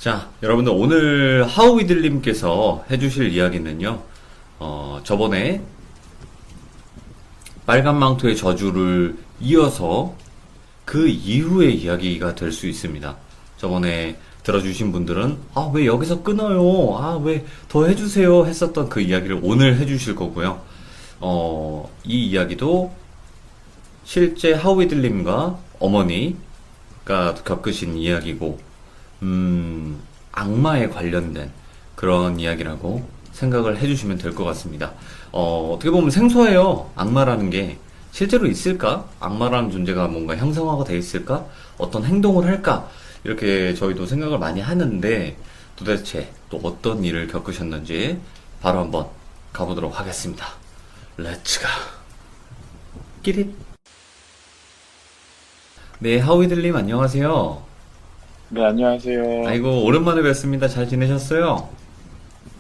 자, 여러분들 오늘 하우이들님께서 해주실 이야기는요, 저번에 빨간 망토의 저주를 이어서 그 이후의 이야기가 될 수 있습니다. 저번에 들어주신 분들은, 왜 여기서 끊어요? 왜 더 해주세요? 했었던 그 이야기를 오늘 해주실 거고요. 이 이야기도 실제 하우이들님과 어머니가 겪으신 이야기고, 악마에 관련된 그런 이야기라고 생각을 해주시면 될 것 같습니다. 어떻게 보면 생소해요. 악마라는 게 실제로 있을까? 악마라는 존재가 뭔가 형상화가 돼 있을까? 어떤 행동을 할까? 이렇게 저희도 생각을 많이 하는데 도대체 또 어떤 일을 겪으셨는지 바로 한번 가보도록 하겠습니다. 렛츠가 끼릿. 네, 하우이들님 안녕하세요. 네, 안녕하세요. 아이고, 오랜만에 뵙습니다. 잘 지내셨어요?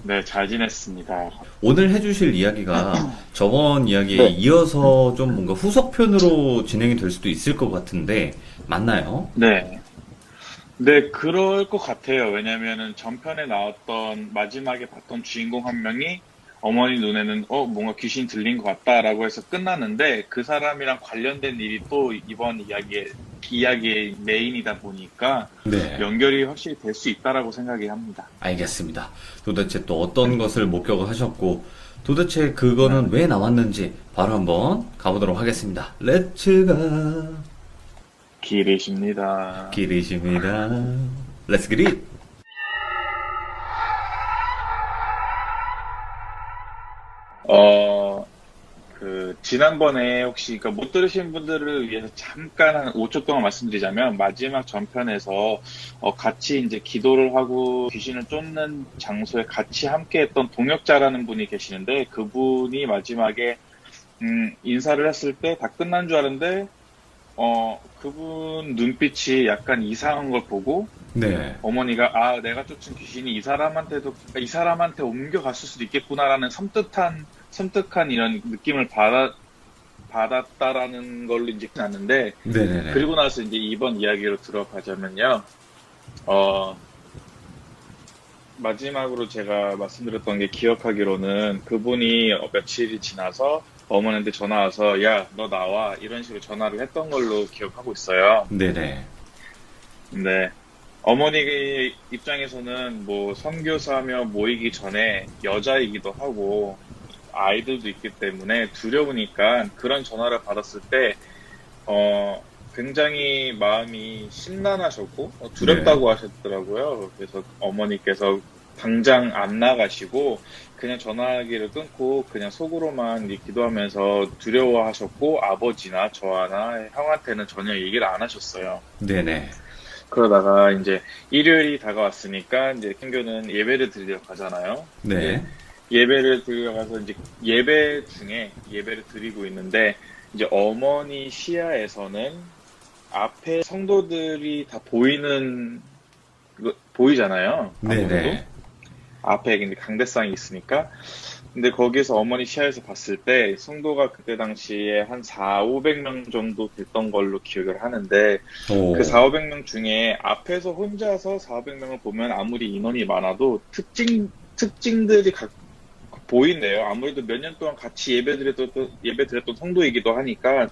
네, 잘 지냈습니다. 오늘 해주실 이야기가 저번 이야기에 네, 이어서 좀 뭔가 후속편으로 진행이 될 수도 있을 것 같은데, 맞나요? 네. 네, 그럴 것 같아요. 왜냐면은 전편에 나왔던 마지막에 봤던 주인공 한 명이 어머니 눈에는 뭔가 귀신 들린 것 같다라고 해서 끝났는데 그 사람이랑 관련된 일이 또 이번 이야기의 메인이다 보니까 네, 연결이 확실히 될 수 있다라고 생각이 합니다. 알겠습니다. 도대체 또 어떤 것을 목격을 하셨고, 도대체 네. 그거는 왜 나왔는지 바로 한번 가보도록 하겠습니다. 렛츠가 기리십니다. 길이십니다. 렛츠 기릿! 어, 지난번에 혹시, 못 들으신 분들을 위해서 잠깐 한 5초 동안 말씀드리자면, 마지막 전편에서, 같이 이제 기도를 하고 귀신을 쫓는 장소에 같이 함께 했던 동역자라는 분이 계시는데, 그분이 마지막에, 인사를 했을 때 다 끝난 줄 알았는데, 그분 눈빛이 약간 이상한 걸 보고, 네, 어머니가, 내가 쫓은 귀신이 이 사람한테 옮겨갔을 수도 있겠구나라는 섬뜩한 이런 느낌을 받았다라는 걸로 이제 났는데, 네네네. 그리고 나서 이제 이번 이야기로 들어가자면요, 어, 마지막으로 제가 말씀드렸던 게 기억하기로는 그분이 며칠이 지나서 어머니한테 전화 와서, 야, 너 나와. 이런 식으로 전화를 했던 걸로 기억하고 있어요. 네네. 근데 어머니 입장에서는 뭐 선교사며 모이기 전에 여자이기도 하고 아이들도 있기 때문에 두려우니까 그런 전화를 받았을 때 굉장히 마음이 심란하셨고 네. 두렵다고 하셨더라고요. 그래서 어머니께서 당장 안 나가시고 그냥 전화기를 끊고 그냥 속으로만 기도하면서 두려워하셨고 아버지나 저나 형한테는 전혀 얘기를 안 하셨어요. 네네. 그러다가 이제 일요일이 다가왔으니까 이제 캔교는 예배를 드리러 가잖아요. 근데 네. 예배를 드리러 가서 이제 예배 중에 예배를 드리고 있는데 이제 어머니 시야에서는 앞에 성도들이 다 보이잖아요. 아무래도 네네. 앞에 이제 강대상이 있으니까. 근데 거기서 어머니 시야에서 봤을 때 성도가 그때 당시에 한 4, 500명 정도 됐던 걸로 기억을 하는데 그 오. 4, 500명 중에 앞에서 혼자서 4, 500명을 보면 아무리 인원이 많아도 특징들이 보인대요. 아무래도 몇 년 동안 같이 예배 드렸던 성도이기도 하니까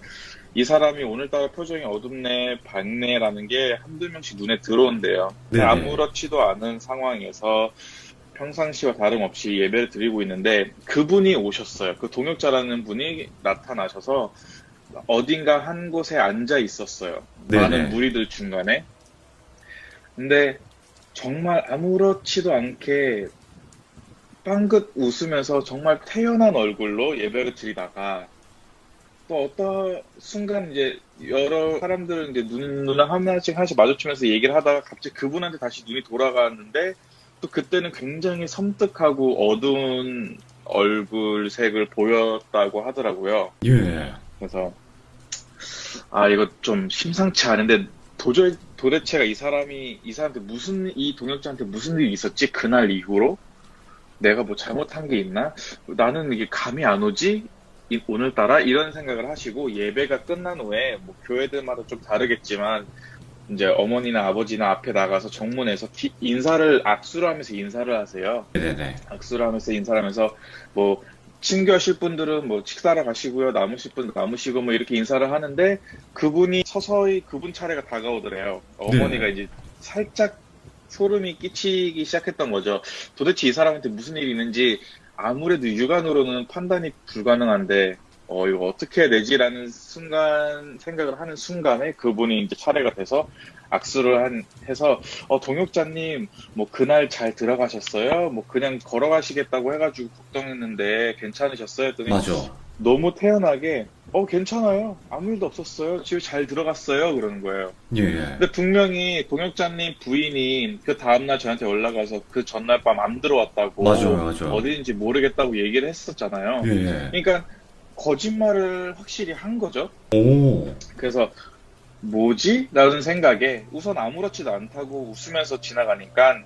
이 사람이 오늘따라 표정이 어둡네, 밝네라는 게 한두 명씩 눈에 들어온대요. 근데 네네. 아무렇지도 않은 상황에서 평상시와 다름없이 예배를 드리고 있는데 그분이 오셨어요. 그 동역자라는 분이 나타나셔서 어딘가 한 곳에 앉아 있었어요. 많은 네네. 무리들 중간에. 근데 정말 아무렇지도 않게 빵긋 웃으면서 정말 태연한 얼굴로 예배를 드리다가 또 어떤 순간 이제 여러 사람들은 이제 눈을 하나씩 마주치면서 얘기를 하다가 갑자기 그분한테 다시 눈이 돌아갔는데 또 그때는 굉장히 섬뜩하고 어두운 얼굴색을 보였다고 하더라고요. 예. 그래서 이거 좀 심상치 않은데 도대체가 이 동역자한테 무슨 일이 있었지? 그날 이후로 내가 뭐 잘못한 게 있나? 나는 이게 감이 안 오지? 오늘따라 이런 생각을 하시고 예배가 끝난 후에 뭐 교회들마다 좀 다르겠지만 이제 어머니나 아버지나 앞에 나가서 정문에서 악수를 하면서 인사를 하세요. 네네네. 악수를 하면서 인사를 하면서 뭐 친교하실 분들은 뭐 식사를 가시고요. 남으실 분 남으시고 뭐 이렇게 인사를 하는데 그분이 서서히 그분 차례가 다가오더래요. 어머니가 네. 이제 살짝 소름이 끼치기 시작했던 거죠. 도대체 이 사람한테 무슨 일이 있는지 아무래도 육안으로는 판단이 불가능한데 이거 어떻게 해야 되지라는 생각을 하는 순간에 그분이 이제 차례가 돼서 해서, 동역자님, 뭐, 그날 잘 들어가셨어요? 뭐, 그냥 걸어가시겠다고 해가지고 걱정했는데, 괜찮으셨어요? 했더니, 맞아. 너무 태연하게, 괜찮아요. 아무 일도 없었어요. 집에 잘 들어갔어요. 그러는 거예요. 예, 예. 근데 분명히 동역자님 부인이 그 다음날 저한테 연락와서 그 전날 밤 안 들어왔다고, 맞아요, 맞아요. 어디인지 모르겠다고 얘기를 했었잖아요. 예, 예. 그러니까, 거짓말을 확실히 한 거죠. 오. 그래서 뭐지? 라는 생각에 우선 아무렇지도 않다고 웃으면서 지나가니까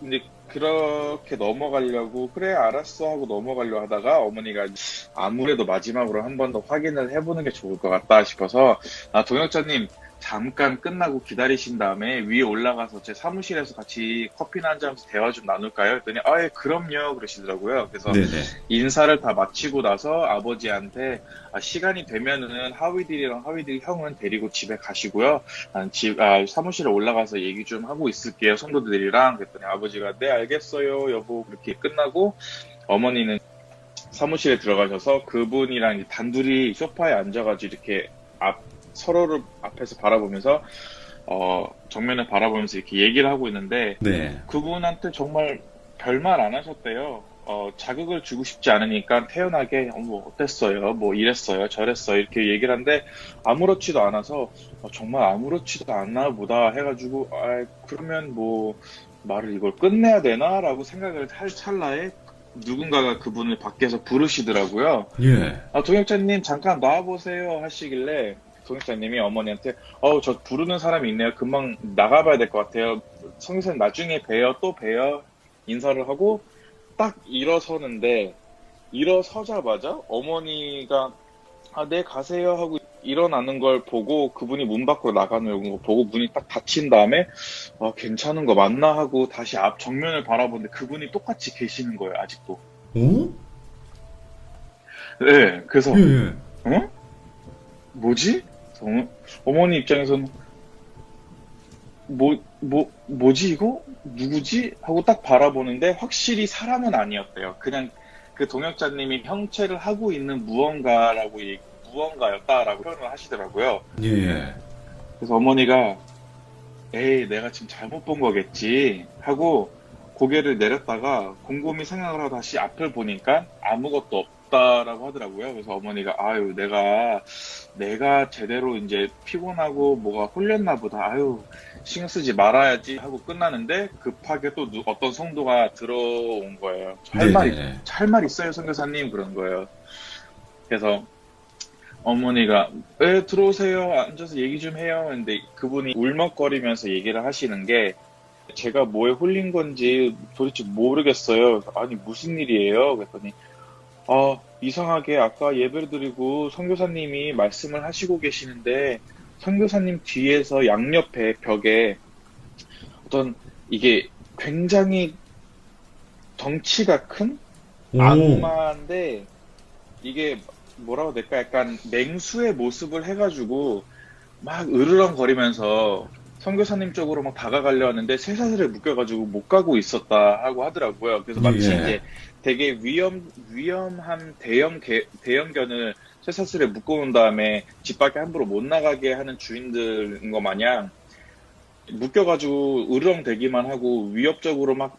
이제 그렇게 넘어가려고 그래 알았어 하고 넘어가려고 하다가 어머니가 아무래도 마지막으로 한 번 더 확인을 해보는 게 좋을 것 같다 싶어서 동역자님 잠깐 끝나고 기다리신 다음에 위에 올라가서 제 사무실에서 같이 커피나 한잔 하면서 대화 좀 나눌까요? 했더니 예, 그럼요 그러시더라고요. 그래서 네네. 인사를 다 마치고 나서 아버지한테 시간이 되면은 하위들이 형은 데리고 집에 가시고요. 난 사무실에 올라가서 얘기 좀 하고 있을게요. 성도들이랑. 그랬더니 아버지가 네 알겠어요 여보 그렇게 끝나고 어머니는 사무실에 들어가셔서 그분이랑 이제 단둘이 소파에 앉아가지고 이렇게 서로를 앞에서 바라보면서 정면을 바라보면서 이렇게 얘기를 하고 있는데 네. 그분한테 정말 별말 안 하셨대요. 자극을 주고 싶지 않으니까 태연하게 뭐 어땠어요? 뭐 이랬어요? 저랬어요? 이렇게 얘기를 하는데 아무렇지도 않아서 정말 아무렇지도 않나 보다 해가지고 그러면 뭐 말을 이걸 끝내야 되나라고 생각을 할 찰나에 누군가가 그분을 밖에서 부르시더라고요. 예. 동역자님 잠깐 나와보세요 하시길래 동역자님이 어머니한테 저 부르는 사람이 있네요. 금방 나가봐야 될 것 같아요. 성교사님 나중에 또 봬요. 인사를 하고 딱 일어서는데 일어서자마자 어머니가 네 가세요 하고 일어나는 걸 보고 그분이 문 밖으로 나가는 거 보고 문이 딱 닫힌 다음에 괜찮은 거 맞나 하고 다시 앞 정면을 바라보는데 그분이 똑같이 계시는 거예요. 아직도. 오? 네. 그래서 예, 예. 뭐지? 어머니 입장에서는 뭐지 이거? 누구지? 하고 딱 바라보는데 확실히 사람은 아니었대요. 그냥 그 동역자님이 형체를 하고 있는 무언가였다라고 표현을 하시더라고요. 예, 예. 그래서 어머니가 에이 내가 지금 잘못 본 거겠지 하고 고개를 내렸다가 곰곰이 생각을 하고 다시 앞을 보니까 아무것도 없다라고 하더라고요. 그래서 어머니가 아유 내가 제대로 이제 피곤하고 뭐가 홀렸나 보다. 아유 신경 쓰지 말아야지 하고 끝나는데 급하게 또 어떤 성도가 들어온 거예요. 할 말 있어요 선교사님 그런 거예요. 그래서 어머니가 들어오세요 앉아서 얘기 좀 해요. 근데 그분이 울먹거리면서 얘기를 하시는 게 제가 뭐에 홀린 건지 도대체 모르겠어요. 아니 무슨 일이에요? 그랬더니 이상하게 아까 예배를 드리고 선교사님이 말씀을 하시고 계시는데 선교사님 뒤에서 양옆에 벽에 어떤 이게 굉장히 덩치가 큰 악마인데 이게 뭐라고 해야 될까? 약간 맹수의 모습을 해가지고 막 으르렁거리면서 선교사님 쪽으로 막 다가가려 하는데 쇠사슬에 묶여가지고 못 가고 있었다 하고 하더라고요. 그래서 마치 이제 되게 위험한 대형견을 쇠사슬에 묶어놓은 다음에 집 밖에 함부로 못 나가게 하는 주인들인 거 마냥 묶여가지고 으르렁대기만 하고 위협적으로 막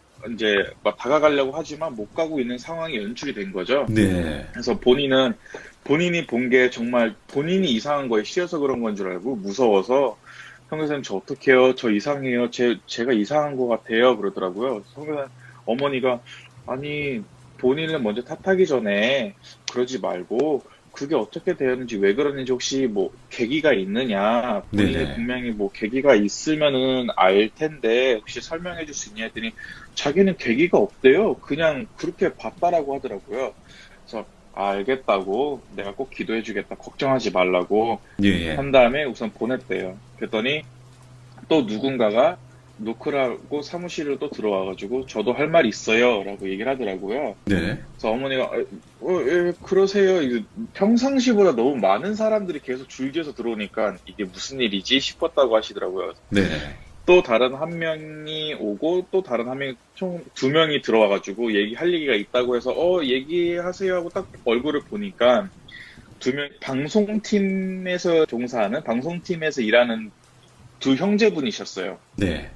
다가가려고 하지만 못 가고 있는 상황이 연출이 된 거죠. 네. 그래서 본인이 본 게 정말 본인이 이상한 거에 싫어서 그런 건 줄 알고 무서워서 선교사님 저 어떡해요? 저 이상해요. 제가 이상한 것 같아요. 그러더라고요. 선교사님 어머니가 아니 본인을 먼저 탓하기 전에 그러지 말고 그게 어떻게 되었는지 왜 그러는지 혹시 뭐 계기가 있느냐 본인이 네네. 분명히 뭐 계기가 있으면은 알 텐데 혹시 설명해 줄 수 있냐 했더니 자기는 계기가 없대요. 그냥 그렇게 봤다라고 하더라고요. 그래서 알겠다고 내가 꼭 기도해주겠다. 걱정하지 말라고 예, 예. 한 다음에 우선 보냈대요. 그랬더니 또 누군가가 노크라고 사무실로 또 들어와가지고 저도 할 말 있어요 라고 얘기를 하더라고요. 네. 그래서 어머니가 예, 그러세요. 이게 평상시보다 너무 많은 사람들이 계속 줄지어서 들어오니까 이게 무슨 일이지 싶었다고 하시더라고요. 네. 또 다른 한 명이 오고 또 다른 한 명이 총 두 명이 들어와가지고 얘기할 얘기가 있다고 해서 얘기하세요 하고 딱 얼굴을 보니까 두 명 방송팀에서 종사하는 방송팀에서 일하는 두 형제분이셨어요. 네.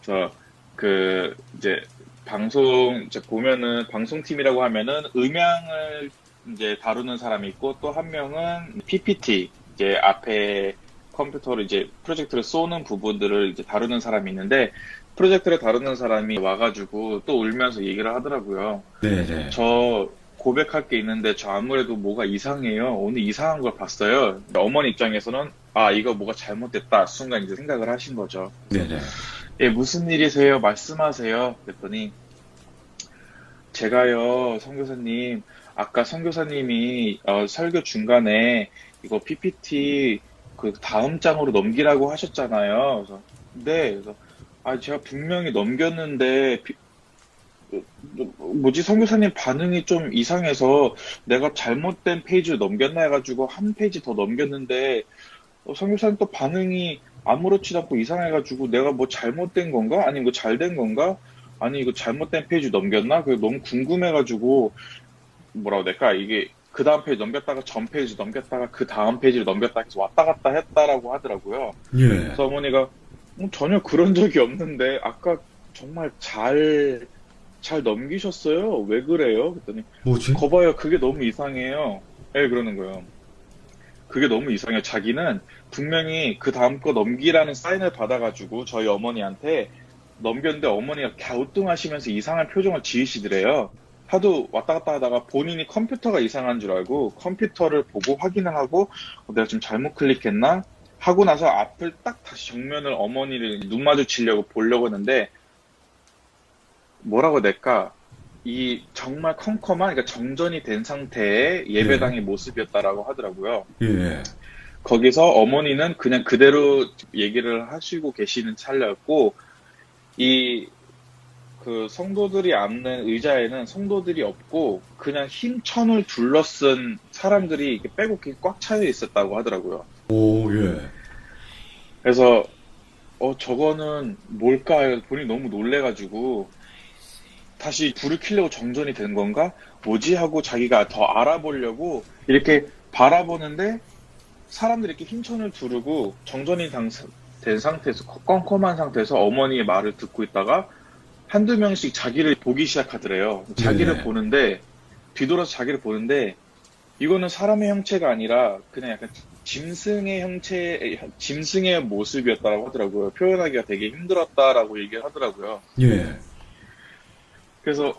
그래서 그 이제 방송 이제 보면은 방송팀이라고 하면은 음향을 이제 다루는 사람이 있고 또 한 명은 PPT 이제 앞에 컴퓨터로 이제 프로젝트를 쏘는 부분들을 이제 다루는 사람이 있는데 프로젝트를 다루는 사람이 와가지고 또 울면서 얘기를 하더라고요. 네, 네. 저 고백할 게 있는데 저 아무래도 뭐가 이상해요. 오늘 이상한 걸 봤어요. 어머니 입장에서는 이거 뭐가 잘못됐다 순간 이제 생각을 하신 거죠. 네, 네. 예, 무슨 일이세요? 말씀하세요. 그랬더니 제가요, 선교사님, 아까 선교사님이 설교 중간에 이거 PPT 그 다음 장으로 넘기라고 하셨잖아요. 그래서 네, 그래서 제가 분명히 넘겼는데 뭐지 선교사님 반응이 좀 이상해서 내가 잘못된 페이지를 넘겼나 해가지고 한 페이지 더 넘겼는데 선교사님 또 반응이 아무렇지도 않고 이상해가지고 내가 뭐 잘못된 건가? 아니 뭐 잘된 건가? 아니 이거 잘못된 페이지 넘겼나? 그게 너무 궁금해가지고 뭐라고 해야 될까? 이게 그 다음 페이지 넘겼다가 전 페이지 넘겼다가 그 다음 페이지를 넘겼다 해서 왔다 갔다 했다라고 하더라고요. 예. 그래서 어머니가 전혀 그런 적이 없는데 아까 정말 잘 넘기셨어요? 왜 그래요? 그랬더니 뭐지? 거봐요 그게 너무 이상해요. 예, 그러는 거예요. 그게 너무 이상해요. 자기는 분명히 그 다음 거 넘기라는 사인을 받아가지고 저희 어머니한테 넘겼는데 어머니가 갸우뚱하시면서 이상한 표정을 지으시더래요. 하도 왔다 갔다 하다가 본인이 컴퓨터가 이상한 줄 알고 컴퓨터를 보고 확인을 하고 내가 지금 잘못 클릭했나? 하고 나서 앞을 딱 다시 정면을 어머니를 눈 마주치려고 보려고 했는데 뭐라고 해야 될까? 이 정말 컴컴한 그러니까 정전이 된 상태의 예배당의 모습이었다라고 하더라고요. 예. 거기서 어머니는 그냥 그대로 얘기를 하시고 계시는 찰나였고 이 그 성도들이 앉는 의자에는 성도들이 없고 그냥 흰천을 둘러쓴 사람들이 이렇게 빼곡히 꽉 차여 있었다고 하더라고요. 오, 예. 그래서 저거는 뭘까? 본인이 너무 놀래가지고 다시 불을 켜려고 정전이 된 건가? 뭐지? 하고 자기가 더 알아보려고 이렇게 바라보는데 사람들이 이렇게 흰천을 두르고 정전이 된 상태에서 껌껌한 상태에서 어머니의 말을 듣고 있다가 한두 명씩 자기를 보기 시작하더래요. 자기를 네. 보는데 뒤돌아서 자기를 보는데 이거는 사람의 형체가 아니라 그냥 약간 짐승의 모습이었다라고 하더라고요. 표현하기가 되게 힘들었다라고 얘기를 하더라고요. 예. 그래서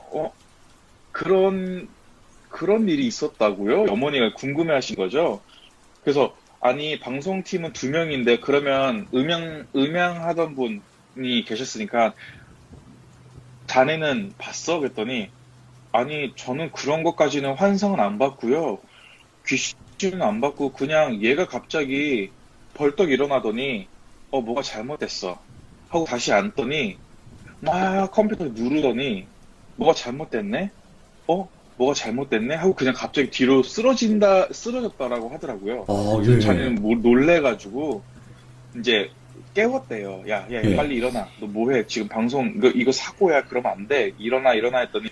그런 일이 있었다고요? 어머니가 궁금해하신 거죠. 그래서 아니 방송팀은 2명인데 그러면 음향하던 분이 계셨으니까 자네는 봤어? 그랬더니 아니 저는 그런 것까지는 환상은 안 봤고요. 귀신은 안 봤고 그냥 얘가 갑자기 벌떡 일어나더니 뭐가 잘못됐어 하고 다시 앉더니 막 컴퓨터 누르더니 뭐가 잘못됐네? 뭐가 잘못됐네? 하고 그냥 갑자기 뒤로 쓰러졌다라고 하더라고요. 예. 자기는 놀래가지고 이제 깨웠대요. 야, 예. 빨리 일어나. 너 뭐해? 지금 방송 이거 사고야. 그러면 안 돼. 일어나 했더니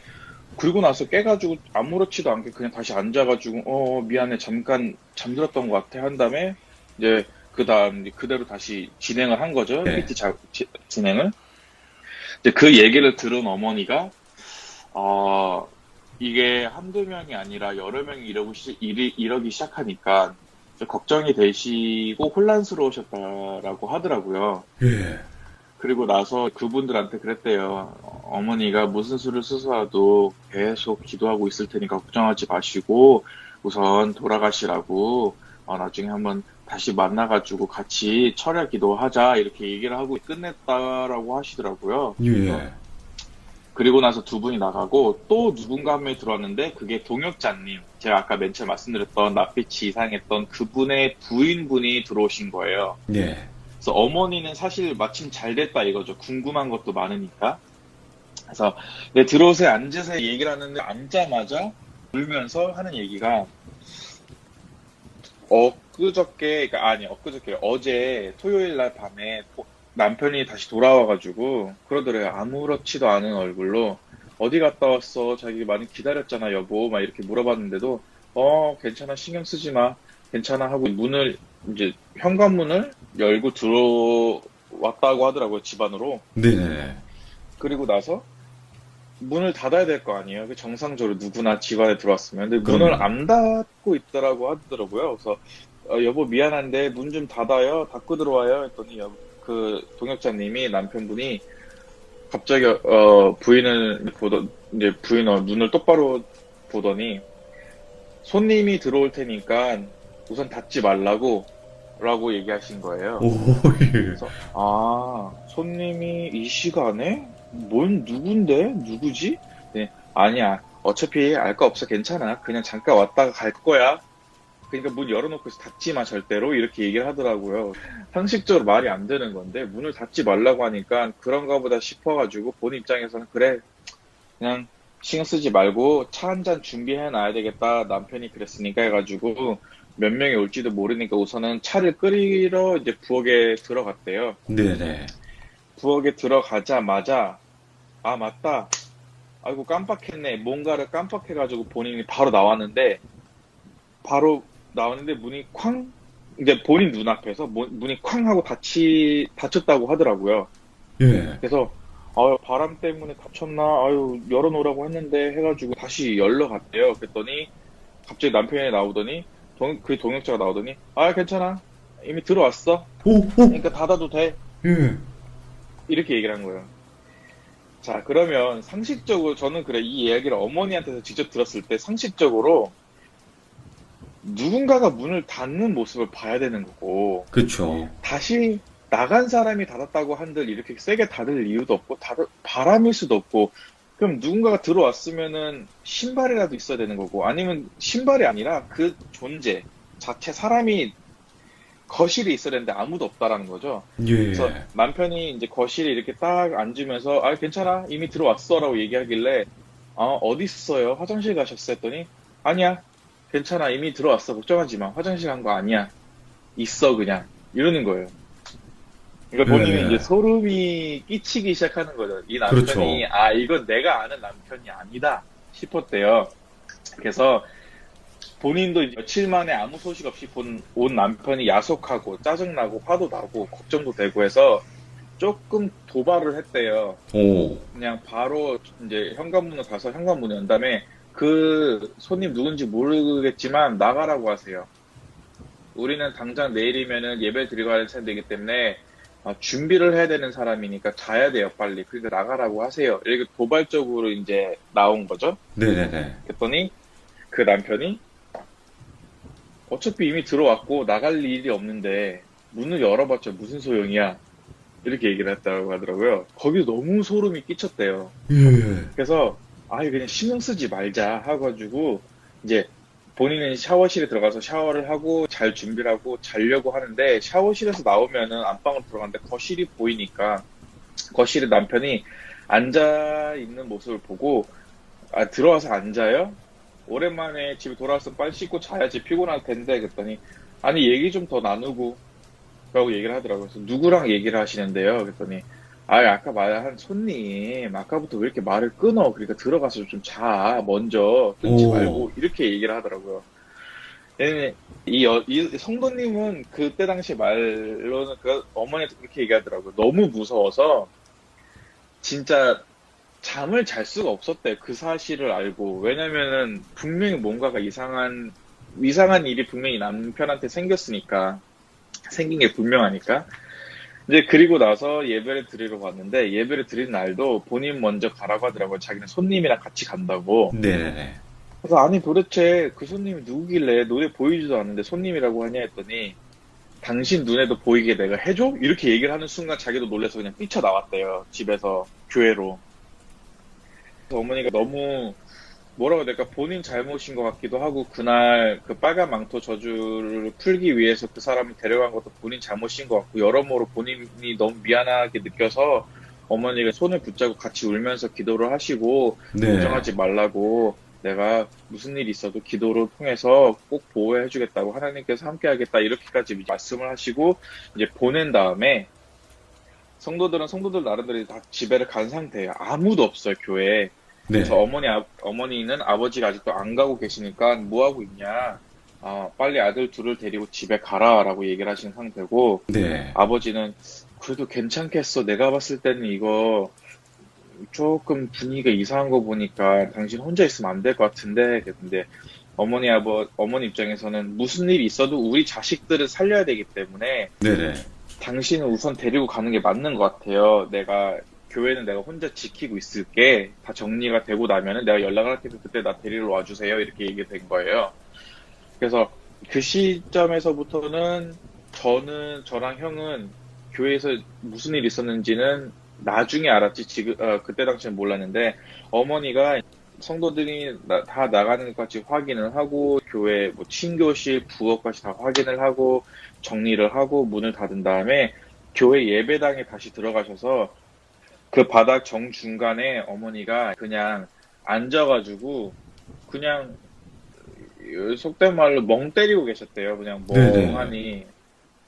그리고 나서 깨가지고 아무렇지도 않게 그냥 다시 앉아가지고 미안해. 잠깐 잠들었던 것 같아. 한 다음에 이제 그다음 그대로 다시 진행을 한 거죠. 네. PT 진행을. 이제 그 얘기를 들은 어머니가 이게 한두 명이 아니라 여러 명이 이러기 시작하니까 걱정이 되시고 혼란스러우셨다라고 하더라고요. 예. 그리고 나서 그분들한테 그랬대요. 어머니가 무슨 수를 쓰서라도 계속 기도하고 있을 테니까 걱정하지 마시고 우선 돌아가시라고 나중에 한번 다시 만나가지고 같이 철야 기도하자 이렇게 얘기를 하고 끝냈다라고 하시더라고요. 예. 그리고 나서 두 분이 나가고 또 누군가 한 명이 들어왔는데 그게 동역자님, 제가 아까 맨 처음 말씀드렸던 낯빛이 이상했던 그분의 부인분이 들어오신 거예요. 네. 그래서 어머니는 사실 마침 잘 됐다 이거죠. 궁금한 것도 많으니까. 그래서 네, 들어오세요, 앉으세요 얘기를 하는데 앉자마자 울면서 하는 얘기가 엊그저께 어제 토요일 날 밤에 남편이 다시 돌아와가지고 그러더래요. 아무렇지도 않은 얼굴로 어디 갔다 왔어? 자기 많이 기다렸잖아 여보 막 이렇게 물어봤는데도 괜찮아 신경 쓰지 마 괜찮아 하고 이제 현관문을 열고 들어왔다고 하더라고요, 집 안으로. 네네네. 그리고 나서 문을 닫아야 될 거 아니에요. 그 정상적으로 누구나 집 안에 들어왔으면. 근데 그럼요. 문을 안 닫고 있더라고 하더라고요. 그래서 여보 미안한데 문 좀 닫아요. 닫고 들어와요. 했더니 그 동역자님이 남편분이 갑자기 부인을 이제 부인 눈을 똑바로 보더니 손님이 들어올 테니까 우선 닫지 말라고 라고 얘기하신 거예요. 오, 예. 그래서 손님이 이 시간에? 누군데? 누구지? 네, 아니야. 어차피 알 거 없어. 괜찮아. 그냥 잠깐 왔다가 갈 거야. 그러니까 문 열어놓고 닫지 마 절대로 이렇게 얘기를 하더라고요. 상식적으로 말이 안 되는 건데 문을 닫지 말라고 하니까 그런가 보다 싶어가지고 본인 입장에서는 그래 그냥 신경 쓰지 말고 차 한 잔 준비해 놔야 되겠다. 남편이 그랬으니까 해가지고 몇 명이 올지도 모르니까 우선은 차를 끓이러 이제 부엌에 들어갔대요. 네네. 부엌에 들어가자마자 맞다. 아이고 깜빡했네. 뭔가를 깜빡해가지고 본인이 바로 나왔는데 문이 쾅 이제 본인 눈앞에서 문이 쾅 하고 닫혔다고 하더라고요. 예. 그래서 바람 때문에 닫혔나 열어놓으라고 했는데 해가지고 다시 열러 갔대요. 그랬더니 갑자기 남편이 나오더니 그 동역자가 나오더니 괜찮아 이미 들어왔어. 오. 그러니까 닫아도 돼 예. 이렇게 얘기를 한 거예요. 자, 그러면 상식적으로 저는 그래 이 이야기를 어머니한테서 직접 들었을 때 상식적으로 누군가가 문을 닫는 모습을 봐야 되는 거고 그쵸. 다시 나간 사람이 닫았다고 한들 이렇게 세게 닫을 이유도 없고 바람일 수도 없고 그럼 누군가가 들어왔으면은 신발이라도 있어야 되는 거고 아니면 신발이 아니라 그 존재 자체 사람이 거실에 있어야 되는데 아무도 없다라는 거죠. 예. 그래서 남편이 이제 거실에 이렇게 딱 앉으면서 괜찮아 이미 들어왔어라고 얘기하길래 어디 있어요? 화장실 가셨어? 했더니 아니야 괜찮아 이미 들어왔어 걱정하지 마 화장실 간 거 아니야 있어 그냥 이러는 거예요. 그러니까 본인은 네. 이제 소름이 끼치기 시작하는 거죠. 이 그렇죠. 남편이 이건 내가 아는 남편이 아니다 싶었대요. 그래서 본인도 이제 며칠 만에 아무 소식 없이 온 남편이 야속하고 짜증나고 화도 나고 걱정도 되고 해서 조금 도발을 했대요. 오. 그냥 바로 이제 현관문을 가서 현관문을 연 다음에 그 손님 누군지 모르겠지만 나가라고 하세요. 우리는 당장 내일이면은 예배 드리고 할 텐데이기 때문에 준비를 해야 되는 사람이니까 자야 돼요 빨리. 그러니까 나가라고 하세요. 이렇게 도발적으로 이제 나온 거죠. 네네네. 그랬더니 그 남편이 어차피 이미 들어왔고 나갈 일이 없는데 문을 열어봤자 무슨 소용이야 이렇게 얘기를 했다고 하더라고요. 거기 너무 소름이 끼쳤대요. 예. 그래서 그냥 신경 쓰지 말자 하고가지고 이제 본인은 샤워실에 들어가서 샤워를 하고 잘 준비를 하고 자려고 하는데 샤워실에서 나오면은 안방으로 들어가는데 거실이 보이니까 거실에 남편이 앉아 있는 모습을 보고 들어와서 앉아요? 오랜만에 집에 돌아와서 빨리 씻고 자야지 피곤할 텐데 그랬더니 얘기 좀 더 나누고 라고 얘기를 하더라고요. 그래서 누구랑 얘기를 하시는데요? 그랬더니 아까 말한 손님 아까부터 왜 이렇게 말을 끊어 그러니까 들어가서 좀 자 먼저 끊지 말고 이렇게 얘기를 하더라고요. 이 성도님은 그때 당시 말로는 어머니한테 그렇게 얘기하더라고요. 너무 무서워서 진짜 잠을 잘 수가 없었대. 그 사실을 알고. 왜냐면은 분명히 뭔가가 이상한 일이 분명히 남편한테 생겼으니까. 생긴 게 분명하니까. 이제 그리고 나서 예배를 드리러 갔는데 예배를 드리는 날도 본인 먼저 가라고 하더라고요. 자기는 손님이랑 같이 간다고. 네네네. 그래서 도대체 그 손님이 누구길래 눈에 보이지도 않는데 손님이라고 하냐 했더니 당신 눈에도 보이게 내가 해줘? 이렇게 얘기를 하는 순간 자기도 놀라서 그냥 뛰쳐나왔대요. 집에서 교회로. 어머니가 너무 뭐라고 해야 될까 본인 잘못인 것 같기도 하고 그날 그 빨간 망토 저주를 풀기 위해서 그 사람을 데려간 것도 본인 잘못인 것 같고 여러모로 본인이 너무 미안하게 느껴서 어머니가 손을 붙잡고 같이 울면서 기도를 하시고 네. 걱정하지 말라고 내가 무슨 일이 있어도 기도를 통해서 꼭 보호해 주겠다고 하나님께서 함께 하겠다 이렇게까지 말씀을 하시고 이제 보낸 다음에 성도들은 성도들 나름대로 다 집에를 간 상태예요. 아무도 없어요, 교회에. 네. 그래서 어머니는 아버지가 아직도 안 가고 계시니까 뭐 하고 있냐? 빨리 아들 둘을 데리고 집에 가라라고 얘기를 하신 상태고, 네. 아버지는 그래도 괜찮겠어. 내가 봤을 때는 이거 조금 분위기가 이상한 거 보니까 당신 혼자 있으면 안 될 것 같은데. 근데 어머니 입장에서는 무슨 일이 있어도 우리 자식들을 살려야 되기 때문에 네네. 당신은 우선 데리고 가는 게 맞는 것 같아요. 교회는 내가 혼자 지키고 있을게. 다 정리가 되고 나면은 내가 연락을 할 테니까 그때 나 데리러 와주세요. 이렇게 얘기가 된 거예요. 그래서 그 시점에서부터는 저랑 형은 교회에서 무슨 일이 있었는지는 나중에 알았지, 그때 당시엔 몰랐는데, 어머니가 성도들이 다 나가는 것까지 확인을 하고, 교회 뭐 친교실, 부엌까지 다 확인을 하고, 정리를 하고, 문을 닫은 다음에, 교회 예배당에 다시 들어가셔서, 그 바닥 정중간에 어머니가 그냥 앉아가지고, 그냥, 속된 말로 멍 때리고 계셨대요. 그냥 네네. 멍하니.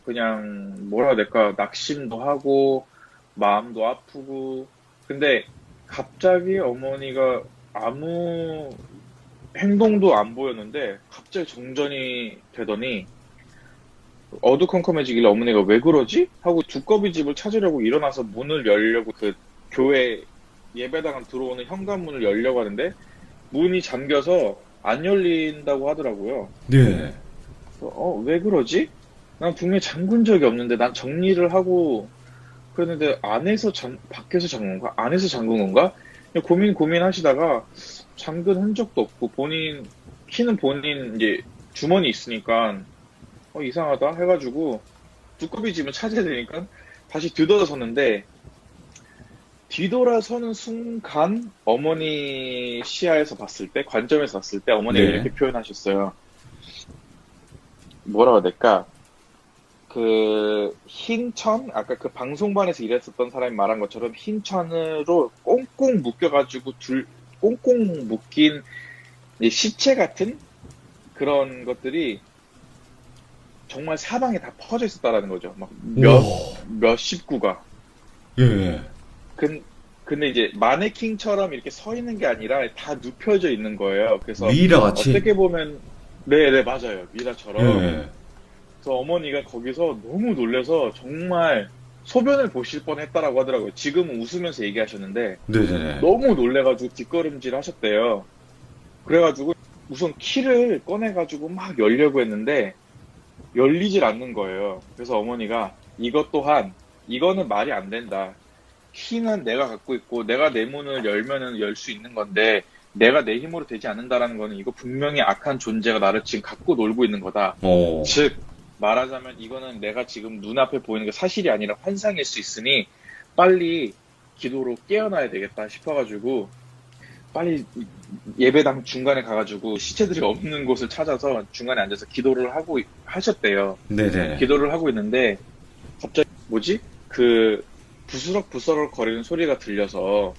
그냥, 뭐라 해야 될까, 낙심도 하고, 마음도 아프고, 근데 갑자기 어머니가 아무 행동도 안 보였는데, 갑자기 정전이 되더니, 어두컴컴해지길래 어머니가 왜 그러지? 하고 두꺼비 집을 찾으려고 일어나서 문을 열려고 그 교회 예배당 들어오는 현관문을 열려고 하는데, 문이 잠겨서 안 열린다고 하더라고요. 네. 왜 그러지? 난 분명히 잠근 적이 없는데, 난 정리를 하고, 그랬는데, 밖에서 잠근 건가? 안에서 잠근 건가? 그냥 고민하시다가, 잠근 흔적도 없고, 키는 본인, 이제, 주머니 있으니까, 이상하다? 해가지고, 두꺼비 집을 찾아야 되니까, 다시 뒤돌아섰는데, 뒤돌아서는 순간, 어머니 시야에서 봤을 때, 관점에서 봤을 때, 어머니가 네. 이렇게 표현하셨어요. 뭐라고 해야 될까? 흰 천? 아까 그 방송반에서 일했었던 사람이 말한 것처럼 흰 천으로 꽁꽁 묶여가지고 꽁꽁 묶인 이 시체 같은 그런 것들이 정말 사방에 다 퍼져 있었다라는 거죠. 막 우와. 몇 식구가. 예. 근데 이제 마네킹처럼 이렇게 서 있는 게 아니라 다 눕혀져 있는 거예요. 그래서 미이라 같이. 어떻게 보면, 네, 맞아요. 미라처럼. 예. 그래서 어머니가 거기서 너무 놀라서 정말 소변을 보실 뻔했다라고 하더라고요. 지금은 웃으면서 얘기하셨는데 네네네. 너무 놀래가지고 뒷걸음질 하셨대요. 그래가지고 우선 키를 꺼내가지고 막 열려고 했는데 열리질 않는 거예요. 그래서 어머니가 이거는 말이 안 된다. 키는 내가 갖고 있고 내가 내 문을 열면은 열 수 있는 건데 내가 내 힘으로 되지 않는다라는 거는 이거 분명히 악한 존재가 나를 지금 갖고 놀고 있는 거다. 오. 즉 말하자면 이거는 내가 지금 눈앞에 보이는 게 사실이 아니라 환상일 수 있으니 빨리 기도로 깨어나야 되겠다 싶어가지고 빨리 예배당 중간에 가가지고 시체들이 없는 곳을 찾아서 중간에 앉아서 기도를 하셨대요. 네네. 기도를 하고 있는데 갑자기 뭐지? 그 부스럭부스럭 거리는 소리가 들려서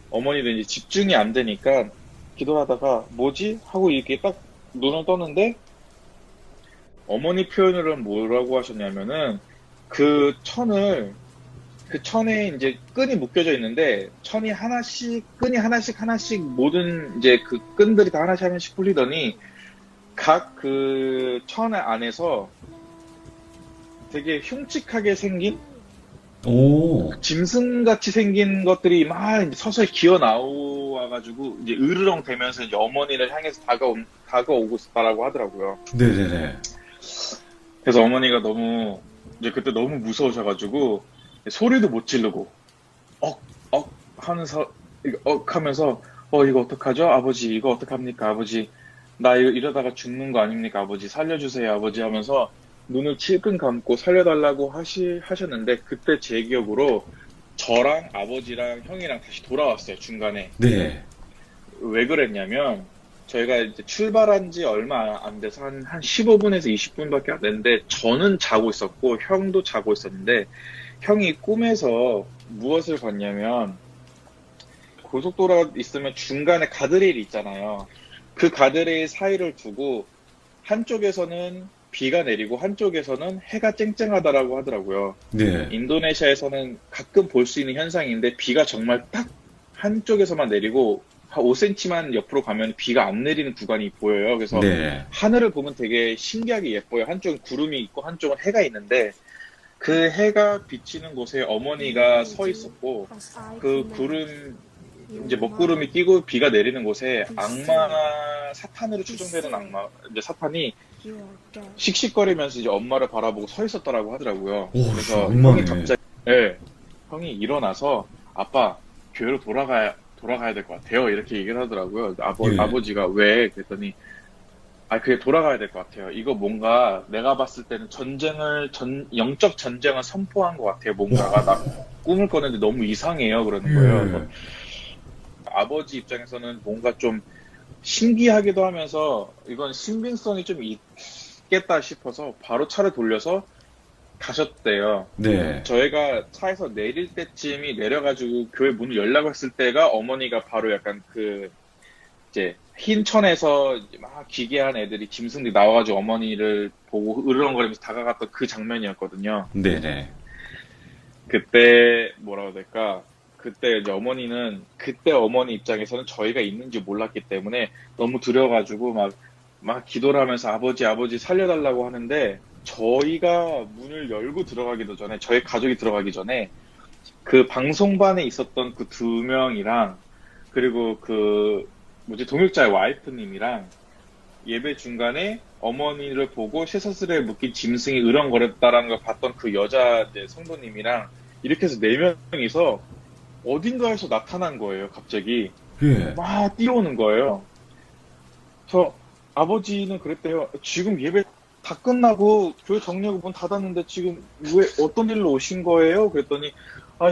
어머니도 이제 집중이 안 되니까 기도하다가 뭐지? 하고 이렇게 딱 눈을 떴는데 어머니 표현으로는 뭐라고 하셨냐면은 그 천에 이제 끈이 묶여져 있는데 끈이 하나씩 모든 이제 그 끈들이 다 하나씩 풀리더니 각 그 천 안에서 되게 흉측하게 생긴 오. 짐승같이 생긴 것들이 막 이제 서서히 기어 나와가지고 이제 으르렁 대면서 이제 어머니를 향해서 다가오고 있었다라고 하더라고요. 네네네. 그래서 어머니가 너무 이제 그때 너무 무서우셔가지고 소리도 못 지르고 하면서 이거 어떡하죠? 아버지 이거 어떡합니까? 아버지 나 이러다가 죽는 거 아닙니까? 아버지 살려주세요 아버지 하면서 눈을 찔끔 감고 살려달라고 하셨는데 그때 제 기억으로 저랑 아버지랑 형이랑 다시 돌아왔어요 중간에. 네. 왜 그랬냐면, 저희가 이제 출발한 지 얼마 안 돼서 한 15분에서 20분밖에 안 됐는데, 저는 자고 있었고, 형도 자고 있었는데, 형이 꿈에서 무엇을 봤냐면, 고속도로가 있으면 중간에 가드레일이 있잖아요. 그 가드레일 사이를 두고, 한쪽에서는 비가 내리고, 한쪽에서는 해가 쨍쨍하다라고 하더라고요. 네. 인도네시아에서는 가끔 볼 수 있는 현상인데, 비가 정말 딱 한쪽에서만 내리고, 한 5cm만 옆으로 가면 비가 안 내리는 구간이 보여요. 그래서 네. 하늘을 보면 되게 신기하게 예뻐요. 한쪽은 구름이 있고 한쪽은 해가 있는데 그 해가 비치는 곳에 어머니가 서 있었고 그 구름 이제 먹구름이 끼고 비가 내리는 곳에 악마 사탄으로 추정되는 악마 이제 사탄이 식식거리면서 이제 엄마를 바라보고 서 있었다라고 하더라고요. 오, 그래서 악마네. 형이 갑자기 형이 일어나서 아빠 교회로 돌아가야 될 것 같아요. 이렇게 얘기를 하더라고요. 예. 아버지가 왜? 그랬더니, 그게 돌아가야 될 것 같아요. 이거 뭔가 내가 봤을 때는 영적 전쟁을 선포한 것 같아요. 뭔가가 나 꿈을 꿨는데 너무 이상해요. 그러는 거예요. 예. 그래서 아버지 입장에서는 뭔가 좀 신기하기도 하면서 이건 신빙성이 좀 있겠다 싶어서 바로 차를 돌려서 가셨대요. 네. 저희가 차에서 내릴 때쯤이 내려가지고 교회 문을 열라고 했을 때가 어머니가 바로 약간 이제 흰천에서 막 기괴한 애들이 짐승들이 나와가지고 어머니를 보고 으르렁거리면서 다가갔던 그 장면이었거든요. 네네. 그때 뭐라고 해야 될까? 그때 이제 그때 어머니 입장에서는 저희가 있는지 몰랐기 때문에 너무 두려워가지고 막 기도를 하면서 아버지 살려달라고 하는데 저희가 문을 열고 들어가기도 전에, 저희 가족이 들어가기 전에, 그 방송반에 있었던 그 2명이랑, 그리고 동역자의 와이프님이랑, 예배 중간에 어머니를 보고 쇠사슬에 묶인 짐승이 으렁거렸다라는 걸 봤던 그 여자 이제 성도님이랑, 이렇게 해서 4명이서 어딘가에서 나타난 거예요, 갑자기. 예. 막 뛰어오는 거예요. 아버지는 그랬대요. 지금 예배 다 끝나고 교회 정리하고 문 닫았는데 지금 왜 어떤 일로 오신 거예요? 그랬더니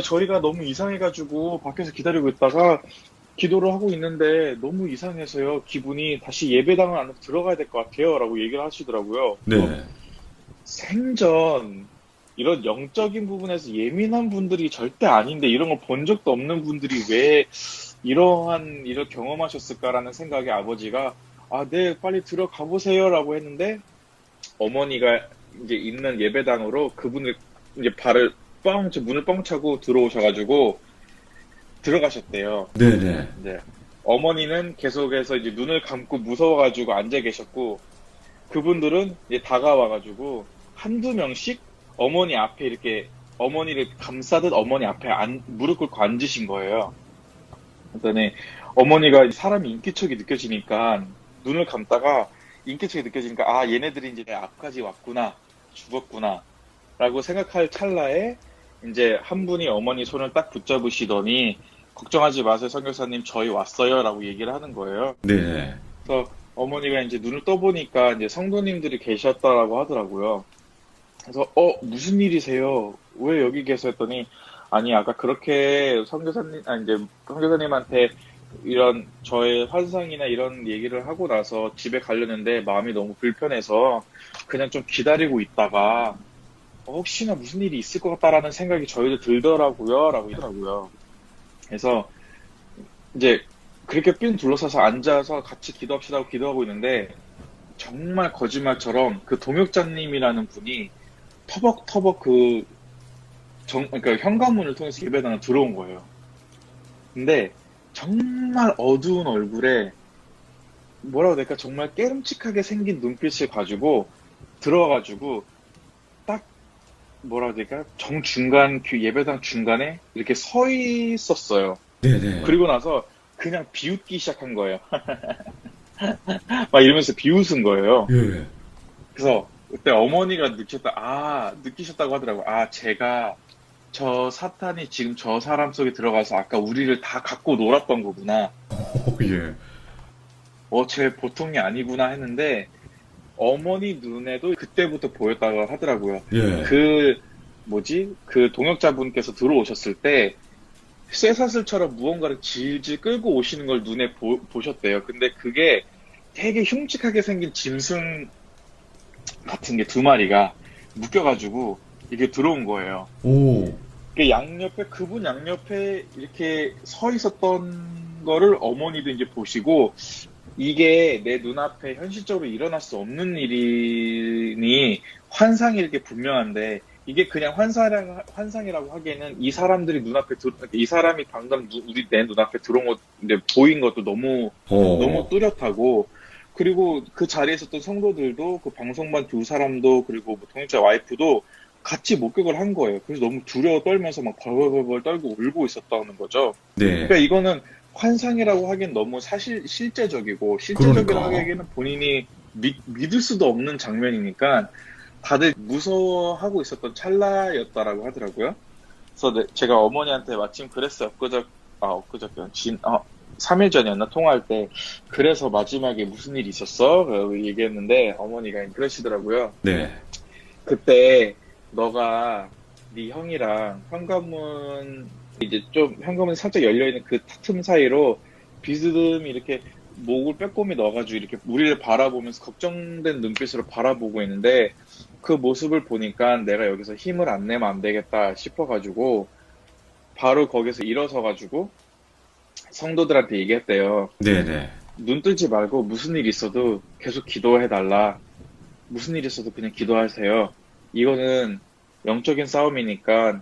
저희가 너무 이상해가지고 밖에서 기다리고 있다가 기도를 하고 있는데 너무 이상해서요. 기분이 다시 예배당 안으로 들어가야 될 것 같아요. 라고 얘기를 하시더라고요. 네. 생전 이런 영적인 부분에서 예민한 분들이 절대 아닌데 이런 걸 본 적도 없는 분들이 왜 이러한 일을 경험하셨을까라는 생각에 아버지가 네, 빨리 들어가 보세요. 라고 했는데 어머니가 이제 있는 예배당으로 그분을 이제 문을 뻥 차고 들어오셔가지고 들어가셨대요. 네네. 이제 어머니는 계속해서 이제 눈을 감고 무서워가지고 앉아 계셨고 그분들은 이제 다가와가지고 한두 명씩 어머니 앞에 이렇게 어머니를 감싸듯 어머니 앞에 무릎 꿇고 앉으신 거예요. 그랬더니 어머니가 사람이 인기척이 느껴지니까 눈을 감다가 인기척이 느껴지니까 얘네들이 이제 내 앞까지 왔구나, 죽었구나 라고 생각할 찰나에 이제 한 분이 어머니 손을 딱 붙잡으시더니 걱정하지 마세요 선교사님 저희 왔어요 라고 얘기를 하는 거예요. 네. 그래서 어머니가 이제 눈을 떠보니까 이제 성도님들이 계셨다라고 하더라고요. 그래서 무슨 일이세요? 왜 여기 계세요? 했더니 아니 아까 그렇게 선교사님한테 이런 저의 환상이나 이런 얘기를 하고 나서 집에 가려는데 마음이 너무 불편해서 그냥 좀 기다리고 있다가 혹시나 무슨 일이 있을 것 같다라는 생각이 저희도 들더라고요 라고 하더라고요. 그래서 이제 그렇게 삥 둘러싸서 앉아서 같이 기도합시다 하고 기도하고 있는데 정말 거짓말처럼 그 동역자님이라는 분이 터벅터벅 그러니까 현관문을 통해서 예배당에 들어온 거예요. 근데 정말 어두운 얼굴에 뭐라고 해야 될까 정말 깨름칙하게 생긴 눈빛을 가지고 들어와가지고 딱 뭐라고 해야 될까 정중간 예배당 중간에 이렇게 서 있었어요. 네네. 그리고 나서 그냥 비웃기 시작한 거예요. 막 이러면서 비웃은 거예요. 예. 그래서 그때 어머니가 느끼셨다고 하더라고요. 제가 저 사탄이 지금 저 사람 속에 들어가서 아까 우리를 다 갖고 놀았던 거구나. 예. 쟤 보통이 아니구나 했는데 어머니 눈에도 그때부터 보였다고 하더라고요. 예. 그 동역자분께서 들어오셨을 때 쇠사슬처럼 무언가를 질질 끌고 오시는 걸 눈에 보셨대요. 근데 그게 되게 흉측하게 생긴 짐승 같은 게 두 마리가 묶여가지고 이게 들어온 거예요. 오. 그 양옆에, 그분 양옆에 이렇게 서 있었던 거를 어머니도 이제 보시고, 이게 내 눈앞에 현실적으로 일어날 수 없는 일이니 환상이 이렇게 분명한데, 이게 그냥 환상이라고 하기에는 이 사람들이 눈앞에 이 사람이 방금 내 눈앞에 들어온 것, 이제 보인 것도 너무 어. 뚜렷하고, 그리고 그 자리에 있었던 성도들도, 그 방송반 두 사람도, 그리고 뭐 동역자 와이프도 같이 목격을 한 거예요. 그래서 너무 두려워 떨면서 막 벌벌벌 떨고 울고 있었다는 거죠. 네. 그러니까 이거는 환상이라고 하기엔 너무 실제적이고, 실제적이라고 그러니까. 하기에는 본인이 믿을 수도 없는 장면이니까 다들 무서워하고 있었던 찰나였다라고 하더라고요. 그래서 제가 어머니한테 마침 그랬어요. 엊그저께, 3일 전이었나? 통화할 때. 그래서 마지막에 무슨 일이 있었어? 라고 얘기했는데, 어머니가 그러시더라고요. 네. 그때, 너가, 네 형이랑 현관문, 이제 좀, 현관문이 살짝 열려있는 그 틈 사이로, 비스듬히 이렇게 목을 빼꼼히 넣어가지고 이렇게 우리를 바라보면서 걱정된 눈빛으로 바라보고 있는데, 그 모습을 보니까 내가 여기서 힘을 안 내면 안 되겠다 싶어가지고, 바로 거기서 일어서가지고, 성도들한테 얘기했대요. 네네. 눈 뜨지 말고 무슨 일 있어도 계속 기도해달라. 무슨 일 있어도 그냥 기도하세요. 이거는 영적인 싸움이니까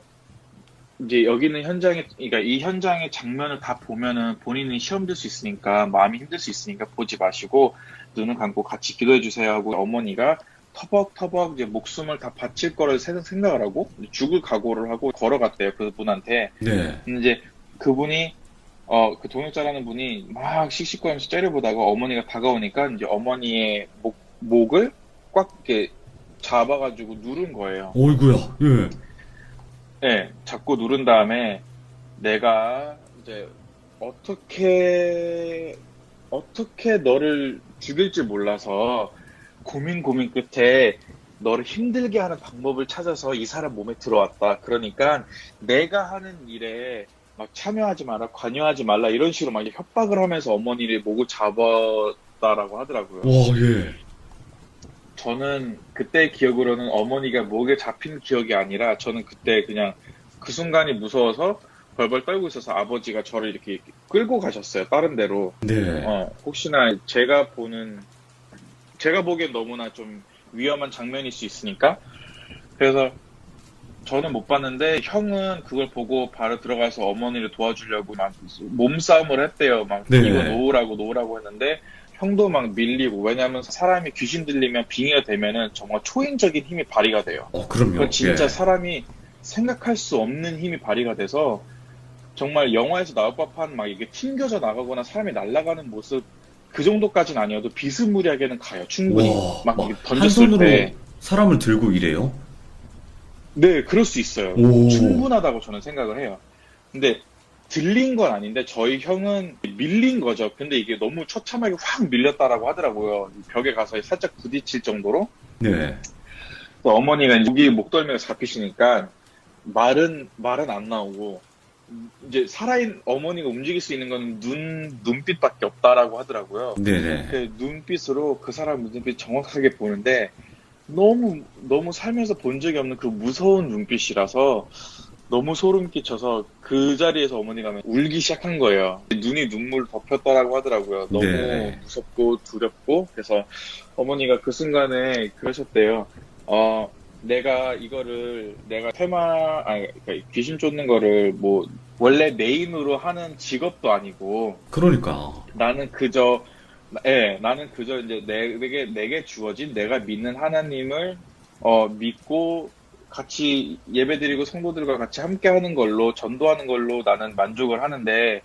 이제 여기는 그러니까 이 현장의 장면을 다 보면은 본인이 시험 들 수 있으니까 마음이 힘들 수 있으니까 보지 마시고 눈을 감고 같이 기도해 주세요 하고 어머니가 터벅터벅 이제 목숨을 다 바칠 거를 생각을 하고 죽을 각오를 하고 걸어갔대요. 그분한테. 네. 근데 이제 그분이 그 동역자라는 분이 막 씩씩거리면서 째려보다가 어머니가 다가오니까 이제 어머니의 목을 꽉 이렇게 잡아가지고 누른 거예요. 어이구야. 예. 네, 잡고 누른 다음에 내가 이제 어떻게 너를 죽일지 몰라서 고민 끝에 너를 힘들게 하는 방법을 찾아서 이 사람 몸에 들어왔다. 그러니까 내가 하는 일에 막 참여하지 마라, 관여하지 말라 이런 식으로 막 협박을 하면서 어머니를 목을 잡았다라고 하더라고요. 와, 예. 저는 그때 기억으로는 어머니가 목에 잡힌 기억이 아니라 저는 그때 그냥 그 순간이 무서워서 벌벌 떨고 있어서 아버지가 저를 이렇게 끌고 가셨어요. 다른 데로. 네. 혹시나 제가 보기엔 너무나 좀 위험한 장면일 수 있으니까. 그래서 저는 못 봤는데 형은 그걸 보고 바로 들어가서 어머니를 도와주려고 막 몸싸움을 했대요. 막 네. 이거 놓으라고 했는데 형도 막 밀리고 왜냐하면 사람이 귀신 들리면 빙의가 되면은 정말 초인적인 힘이 발휘가 돼요. 그럼요. 그건 진짜 예. 사람이 생각할 수 없는 힘이 발휘가 돼서 정말 영화에서 나올 법한 막 이게 튕겨져 나가거나 사람이 날아가는 모습 그 정도까지는 아니어도 비스무리하게는 가요. 충분히 와, 막 막 이게 한 던졌을 손으로 때 사람을 들고 이래요? 네, 그럴 수 있어요. 오. 충분하다고 저는 생각을 해요. 근데 들린 건 아닌데 저희 형은 밀린 거죠. 근데 이게 너무 처참하게 확 밀렸다라고 하더라고요. 벽에 가서 살짝 부딪힐 정도로. 네. 어머니가 여기 목덜미가 잡히시니까 말은 안 나오고 이제 살아있는 어머니가 움직일 수 있는 건 눈빛밖에 없다라고 하더라고요. 네네. 그 눈빛으로 그 사람 눈빛 정확하게 보는데 너무 살면서 본 적이 없는 그 무서운 눈빛이라서 너무 소름 끼쳐서 그 자리에서 어머니가 울기 시작한 거예요. 눈이 눈물 덮였다라고 하더라고요. 너무 네. 무섭고 두렵고 그래서 어머니가 그 순간에 그러셨대요. 내가 그러니까 귀신 쫓는 거를 뭐 원래 메인으로 하는 직업도 아니고 그러니까. 나는 그저 이제 내게 주어진 내가 믿는 하나님을 믿고 같이 예배드리고 성도들과 같이 함께 하는 걸로 전도하는 걸로 나는 만족을 하는데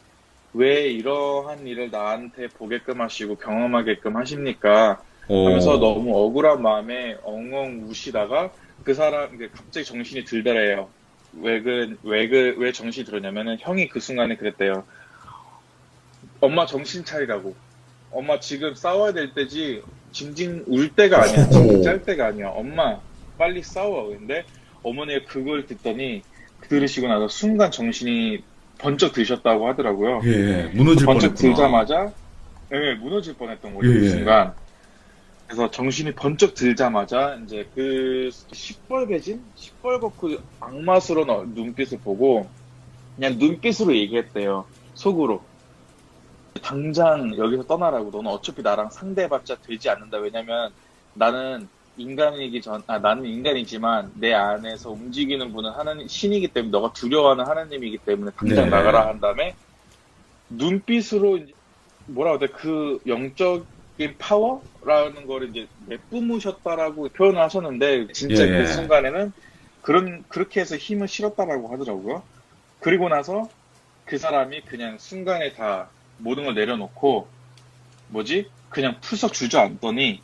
왜 이러한 일을 나한테 보게끔 하시고 경험하게끔 하십니까? 하면서 너무 억울한 마음에 엉엉 우시다가 그 사람 갑자기 정신이 들더래요. 왜 정신이 들었냐면은 형이 그 순간에 그랬대요. 엄마 정신 차리라고. 엄마 지금 싸워야 될 때지 징징 울 때가 아니야. 징징 짤 때가 아니야. 엄마 빨리 싸워. 근데 어머니가 그걸 들으시고 나서 순간 정신이 번쩍 드셨다고 하더라고요. 예, 무너질 번쩍 뻔했구나. 들자마자, 예, 무너질 뻔했던 거죠, 예, 그 예. 순간. 그래서 정신이 번쩍 들자마자 이제 그 시뻘겋고 악마스러운 눈빛을 보고 그냥 눈빛으로 얘기했대요. 속으로. 당장 여기서 떠나라고. 너는 어차피 나랑 상대해봤자 되지 않는다. 왜냐면 나는 나는 인간이지만 내 안에서 움직이는 분은 하나님, 신이기 때문에 너가 두려워하는 하나님이기 때문에 당장 네. 나가라 한 다음에 눈빛으로 이제 뭐라 그래 그 영적인 파워라는 걸 이제 내뿜으셨다라고 표현을 하셨는데 진짜 예. 그 순간에는 그렇게 해서 힘을 실었다라고 하더라고요. 그리고 나서 그 사람이 그냥 순간에 다 모든 걸 내려놓고 그냥 풀썩 주저앉더니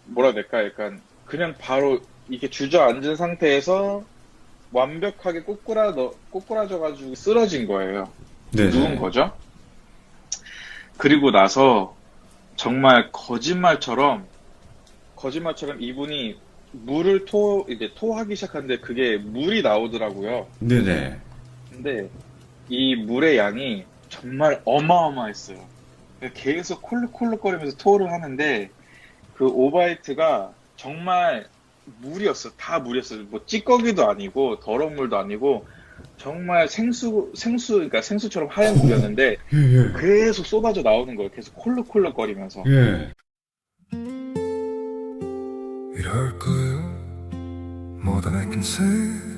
뭐라 해야 될까? 약간 그냥 바로 이게 주저앉은 상태에서 완벽하게 꼬꾸라져가지고 쓰러진 거예요. 네. 누운 거죠. 그리고 나서 정말 거짓말처럼 이분이 물을 이제 토하기 시작하는데 그게 물이 나오더라고요. 네네. 근데 이 물의 양이 정말 어마어마했어요. 계속 콜록콜록거리면서 토를 하는데 그 오바이트가 정말 물이었어. 다 물이었어요. 뭐 찌꺼기도 아니고 더러운 물도 아니고 정말 그러니까 생수처럼 하얀 물이었는데 예, 예. 계속 쏟아져 나오는 거예요. 계속 콜록콜록거리면서. 예. 이럴까요? More than I can say.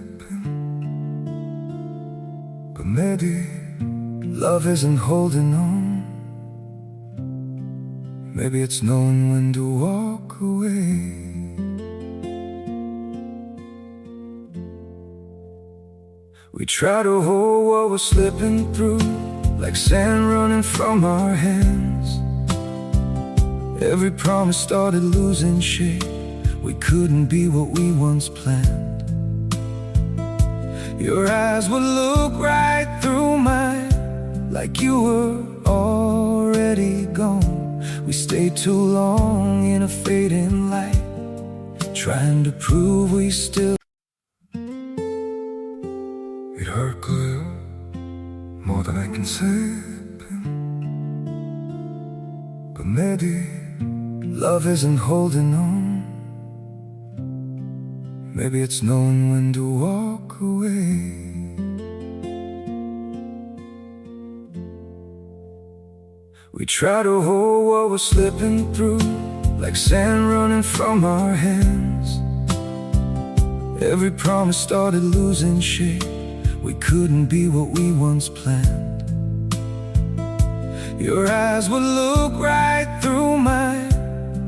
But maybe love isn't holding on. Maybe it's knowing when to walk away. We try to hold what we're slipping through, like sand running from our hands. Every promise started losing shape. We couldn't be what we once planned. Your eyes would look right through mine, like you were already gone. We stayed too long in a fading light, trying to prove we still. It hurt good, more than I can say. But maybe love isn't holding on. Maybe it's knowing when to walk away. We try to hold what we're slipping through, like sand running from our hands. Every promise started losing shape. We couldn't be what we once planned. Your eyes would look right through mine,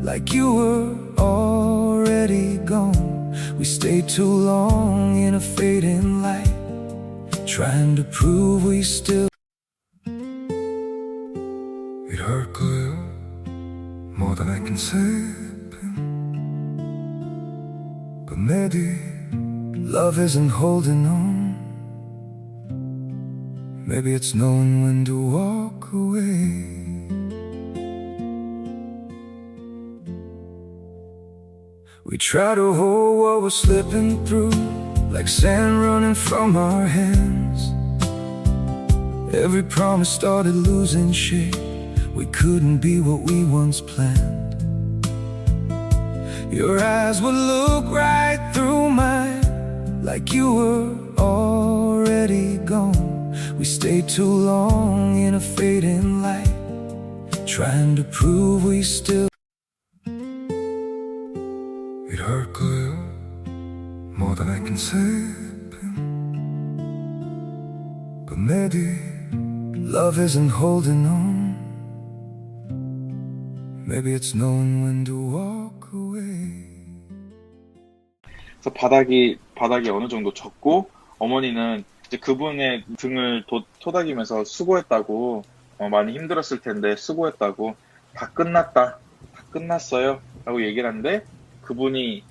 like you were already gone. We stayed too long in a fading light, trying to prove we still. It hurt good, more than I can say. But maybe love isn't holding on. Maybe it's knowing when to walk away. We try to hold what we're slipping through, like sand running from our hands. Every promise started losing shape. We couldn't be what we once planned. Your eyes would look right through mine, like you were already gone. We stayed too long in a fading light, trying to prove we still. It hurt good, more than I can say. But maybe love isn't holding on. Maybe it's knowing when to walk away. 그래서 바닥이 어느 정도 젖고 어머니는 이제 그분의 등을 토닥이면서 수고했다고 많이 힘들었을 텐데 수고했다고 다 끝났어요 라고 얘기를 하는데 그분이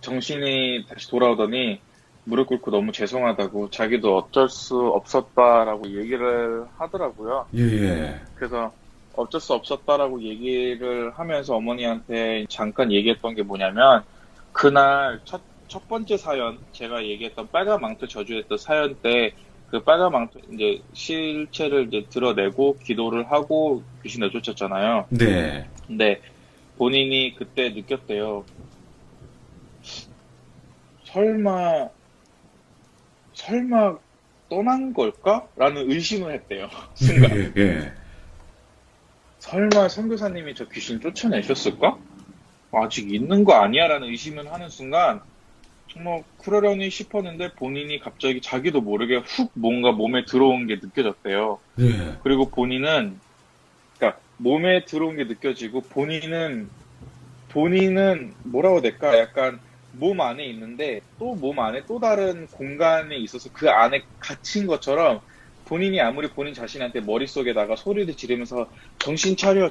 정신이 다시 돌아오더니 무릎 꿇고 너무 죄송하다고 자기도 어쩔 수 없었다라고 얘기를 하더라고요. 예, 예. 그래서 어쩔 수 없었다라고 얘기를 하면서 어머니한테 잠깐 얘기했던 게 뭐냐면 그날 첫 번째 사연 제가 얘기했던 빨간 망토 저주했던 사연 때 그 빨간 망토 이제 실체를 이제 드러내고 기도를 하고 귀신을 쫓았잖아요. 네. 근데 본인이 그때 느꼈대요. 설마 떠난 걸까? 라는 의심을 했대요. 순간. 예, 예. 설마 선교사님이 저 귀신 쫓아내셨을까? 아직 있는 거 아니야? 라는 의심을 하는 순간 정말 그러려니 싶었는데 본인이 갑자기 자기도 모르게 훅 뭔가 몸에 들어온 게 느껴졌대요. 예. 그리고 본인은 그러니까 몸에 들어온 게 느껴지고 본인은 뭐라고 해야 될까? 약간 몸 안에 있는데 또 몸 안에 또 다른 공간에 있어서 그 안에 갇힌 것처럼 본인이 아무리 본인 자신한테 머릿속에다가 소리를 지르면서 정신 차려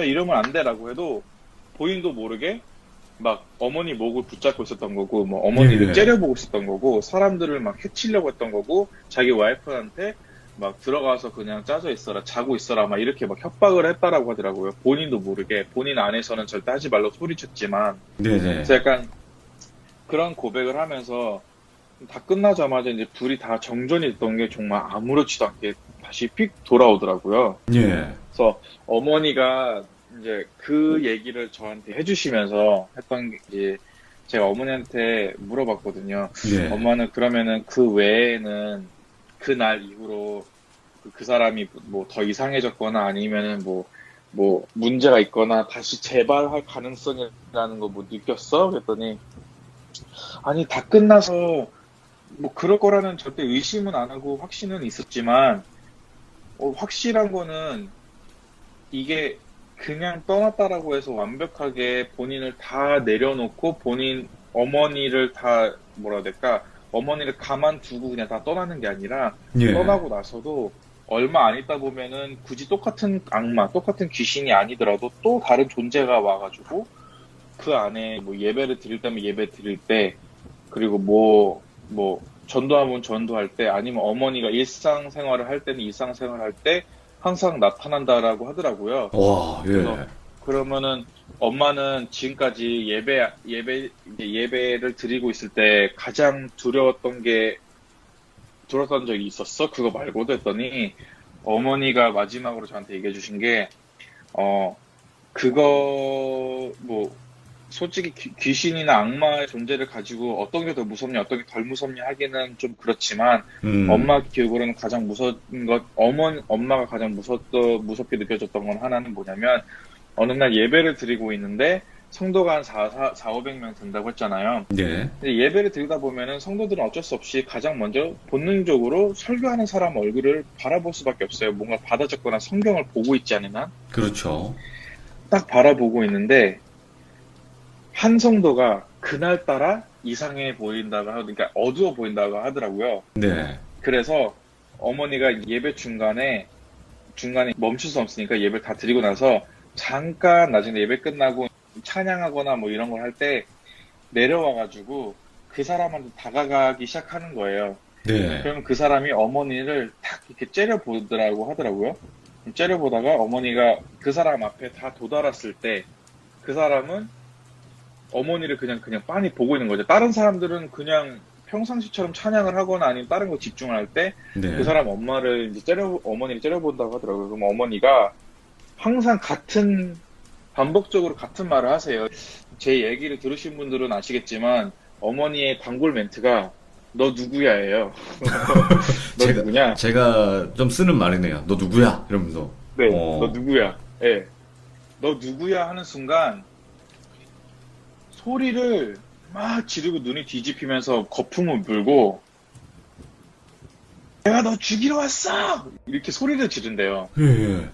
이러면 안 돼라고 해도 본인도 모르게 막 어머니 목을 붙잡고 있었던 거고 뭐 어머니를 예. 째려보고 있었던 거고 사람들을 막 해치려고 했던 거고 자기 와이프한테 막 들어가서 그냥 짜져 있어라 자고 있어라 막 이렇게 막 협박을 했다라고 하더라고요. 본인도 모르게 본인 안에서는 절대 하지 말라고 소리쳤지만 네네. 그래서 약간 그런 고백을 하면서 다 끝나자마자 이제 둘이 다 정전이 됐던 게 정말 아무렇지도 않게 다시 픽 돌아오더라고요. 예. 그래서 어머니가 이제 그 얘기를 저한테 해주시면서 했던 게 이제 제가 어머니한테 물어봤거든요. 예. 엄마는 그러면은 그 외에는 그날 이후로 그 사람이 뭐 더 이상해졌거나 아니면은 뭐 문제가 있거나 다시 재발할 가능성이라는 거 뭐 느꼈어? 그랬더니 아니 다 끝나서 뭐 그럴 거라는 절대 의심은 안 하고 확신은 있었지만 확실한 거는 이게 그냥 떠났다라고 해서 완벽하게 본인을 다 내려놓고 본인 어머니를 다 뭐라 해야 될까 어머니를 가만두고 그냥 다 떠나는 게 아니라 예. 떠나고 나서도 얼마 안 있다 보면은 굳이 똑같은 악마, 똑같은 귀신이 아니더라도 또 다른 존재가 와가지고 그 안에 뭐 예배를 드릴 때면 예배 드릴 때 그리고 뭐 전도하면 전도할 때 아니면 어머니가 일상생활을 할 때는 일상생활을 할 때 항상 나타난다라고 하더라고요. 와, 그래서 예. 그러면은 엄마는 지금까지 예배를 드리고 있을 때 가장 두려웠던 적이 있었어? 그거 말고도 했더니 어머니가 마지막으로 저한테 얘기해 주신 게 그거 뭐 솔직히 귀신이나 악마의 존재를 가지고 어떤 게 더 무섭냐 어떤 게 덜 무섭냐 하기는 좀 그렇지만 엄마 기억으로는 가장 무서운 것 엄마가 가장 무섭게 느껴졌던 건 하나는 뭐냐면 어느 날 예배를 드리고 있는데 성도가 한 500명 된다고 했잖아요. 예. 근데 예배를 드리다 보면은 성도들은 어쩔 수 없이 가장 먼저 본능적으로 설교하는 사람 얼굴을 바라볼 수밖에 없어요. 뭔가 받아 적거나 성경을 보고 있지 않은 한. 그렇죠. 딱 바라보고 있는데 한 성도가 그날따라 이상해 보인다고 그러니까 어두워 보인다고 하더라고요. 네. 그래서 어머니가 예배 중간에 멈출 수 없으니까 예배를 다 드리고 나서 잠깐 나중에 예배 끝나고 찬양하거나 뭐 이런 걸 할 때 내려와가지고 그 사람한테 다가가기 시작하는 거예요. 네. 그러면 그 사람이 어머니를 탁 이렇게 째려보더라고 하더라고요. 째려보다가 어머니가 그 사람 앞에 다 도달했을 때 그 사람은 어머니를 그냥 빤히 보고 있는 거죠. 다른 사람들은 그냥 평상시처럼 찬양을 하거나 아니면 다른 거 집중을 할 때 네. 그 사람 어머니를 째려본다고 하더라고요. 그럼 어머니가 항상 반복적으로 같은 말을 하세요. 제 얘기를 들으신 분들은 아시겠지만 어머니의 단골 멘트가 너 누구야예요. 너 누구냐? 제가 좀 쓰는 말이네요. 너 누구야? 이러면서. 네, 너 누구야? 예. 네. 너 누구야 하는 순간 소리를 막 지르고 눈이 뒤집히면서 거품을 물고 내가 너 죽이러 왔어! 이렇게 소리를 지른대요. 예, 예.